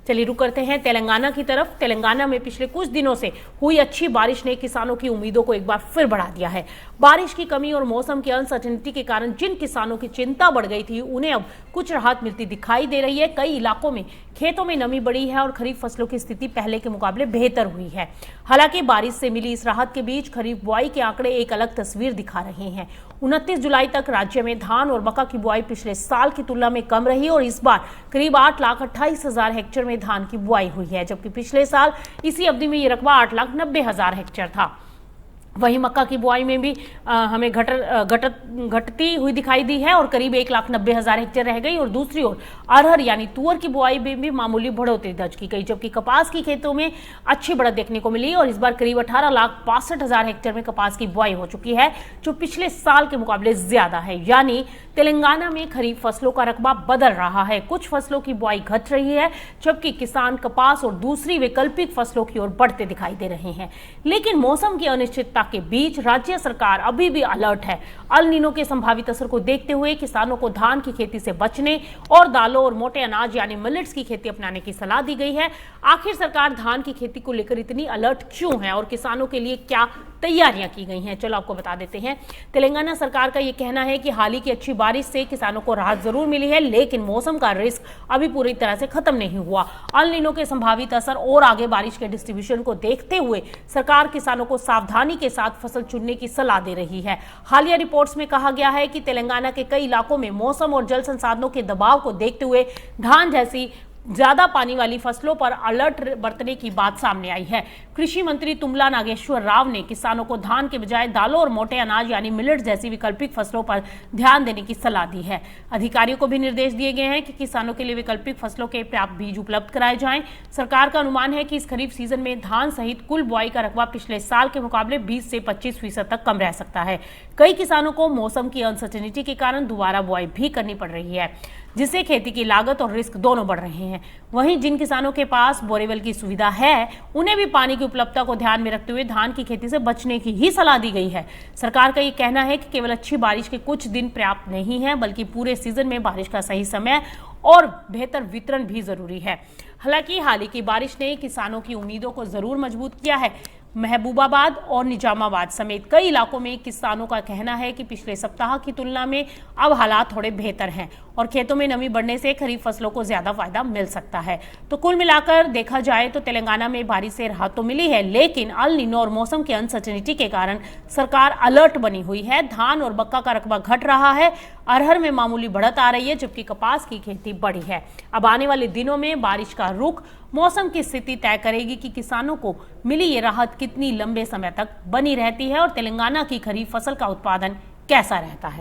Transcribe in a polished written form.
चलिए रुक करते हैं तेलंगाना की तरफ। तेलंगाना में पिछले कुछ दिनों से हुई अच्छी बारिश ने किसानों की उम्मीदों को एक बार फिर बढ़ा दिया है। बारिश की कमी और मौसम की अनसर्टेनिटी के कारण जिन किसानों की चिंता बढ़ गई थी, उन्हें अब कुछ राहत मिलती दिखाई दे रही है। कई इलाकों में खेतों में नमी बढ़ी है और खरीफ फसलों की स्थिति पहले के मुकाबले बेहतर हुई है। हालांकि बारिश से मिली इस राहत के बीच खरीफ बुआई के आंकड़े एक अलग तस्वीर दिखा रहे हैं। 29 जुलाई तक राज्य में धान और मक्का की बुआई पिछले साल की तुलना में कम रही और इस बार करीब 8,28,000 हेक्टेयर में धान की बुआई हुई है, जबकि पिछले साल इसी अवधि में ये रकबा 8,90,000 हेक्टेयर था। वहीं मक्का की बुआई में भी हमें घटती हुई दिखाई दी है और करीब 1,90,000 हेक्टेयर रह गई। और दूसरी ओर अरहर यानी तुअर की बुआई में भी मामूली बढ़ोतरी दर्ज की गई, जबकि कपास की खेतों में अच्छी बढ़त देखने को मिली और इस बार करीब 18,62,000 हेक्टेयर में कपास की बुआई हो चुकी है, जो पिछले साल के मुकाबले ज्यादा है। यानी तेलंगाना में खरीफ फसलों का रकबा बदल रहा है। कुछ फसलों की बुआई घट रही है, जबकि किसान कपास और दूसरी वैकल्पिक फसलों की ओर बढ़ते दिखाई दे रहे हैं। लेकिन मौसम की अनिश्चितता के बीच राज्य सरकार अभी भी अलर्ट है। अल नीनो के संभावित असर को देखते हुए किसानों को धान की खेती से बचने और दालों और मोटे अनाज यानी मिलेट्स की खेती अपनाने की सलाह दी गई है। आखिर सरकार धान की खेती को लेकर इतनी अलर्ट क्यों है और किसानों के लिए क्या तैयारियां की गई हैं, चलो आपको बता देते हैं। तेलंगाना सरकार का यह कहना है कि हाल ही की अच्छी बारिश से किसानों को राहत जरूर मिली है, लेकिन मौसम का रिस्क अभी पूरी तरह से खत्म नहीं हुआ। अल नीनो के संभावित असर और आगे बारिश के डिस्ट्रीब्यूशन को देखते हुए सरकार किसानों को सावधानी के साथ फसल चुनने की सलाह दे रही है। हालिया रिपोर्ट्स में कहा गया है कि तेलंगाना के कई इलाकों में मौसम और जल संसाधनों के दबाव को देखते हुए धान जैसी ज्यादा पानी वाली फसलों पर अलर्ट बरतने की बात सामने आई है। कृषि मंत्री तुमला नागेश्वर राव ने किसानों को धान के बजाय दालों और मोटे अनाज यानी मिलेट्स जैसी वैकल्पिक फसलों पर ध्यान देने की सलाह दी है। अधिकारियों को भी निर्देश दिए गए हैं कि किसानों के लिए वैकल्पिक फसलों के पर्याप्त बीज उपलब्ध कराए जाएं। सरकार का अनुमान है कि इस खरीफ सीजन में धान सहित कुल बुआई का रकबा पिछले साल के मुकाबले 20 से 25% तक कम रह सकता है। कई किसानों को मौसम की अनसर्टेनिटी के कारण दोबारा बुआई भी करनी पड़ रही है, जिससे खेती की लागत और रिस्क दोनों बढ़ रहे हैं। वहीं जिन किसानों के पास बोरेवेल की सुविधा है, उन्हें भी पानी की उपलब्धता को ध्यान में रखते हुए धान की खेती से बचने की ही सलाह दी गई है। सरकार का ये कहना है कि केवल अच्छी बारिश के कुछ दिन पर्याप्त नहीं है, बल्कि पूरे सीजन में बारिश का सही समय और बेहतर वितरण भी जरूरी है। हालांकि हाल ही की बारिश ने किसानों की उम्मीदों को जरूर मजबूत किया है। महबूबाबाद और निजामाबाद समेत कई इलाकों में किसानों का कहना है कि पिछले सप्ताह की तुलना में अब हालात थोड़े बेहतर हैं और खेतों में नमी बढ़ने से खरीफ फसलों को ज्यादा फायदा मिल सकता है। तो कुल मिलाकर देखा जाए तो तेलंगाना में बारिश से राहत तो मिली है, लेकिन अल नीनो और मौसम की अनसर्टेनिटी के कारण सरकार अलर्ट बनी हुई है। धान और मक्का का रकबा घट रहा है, अरहर में मामूली बढ़त आ रही है, जबकि कपास की खेती बढ़ी है। अब आने वाले दिनों में बारिश का रुख मौसम की स्थिति तय करेगी कि किसानों को मिली ये राहत कितनी लंबे समय तक बनी रहती है और तेलंगाना की खरीफ फसल का उत्पादन कैसा रहता है।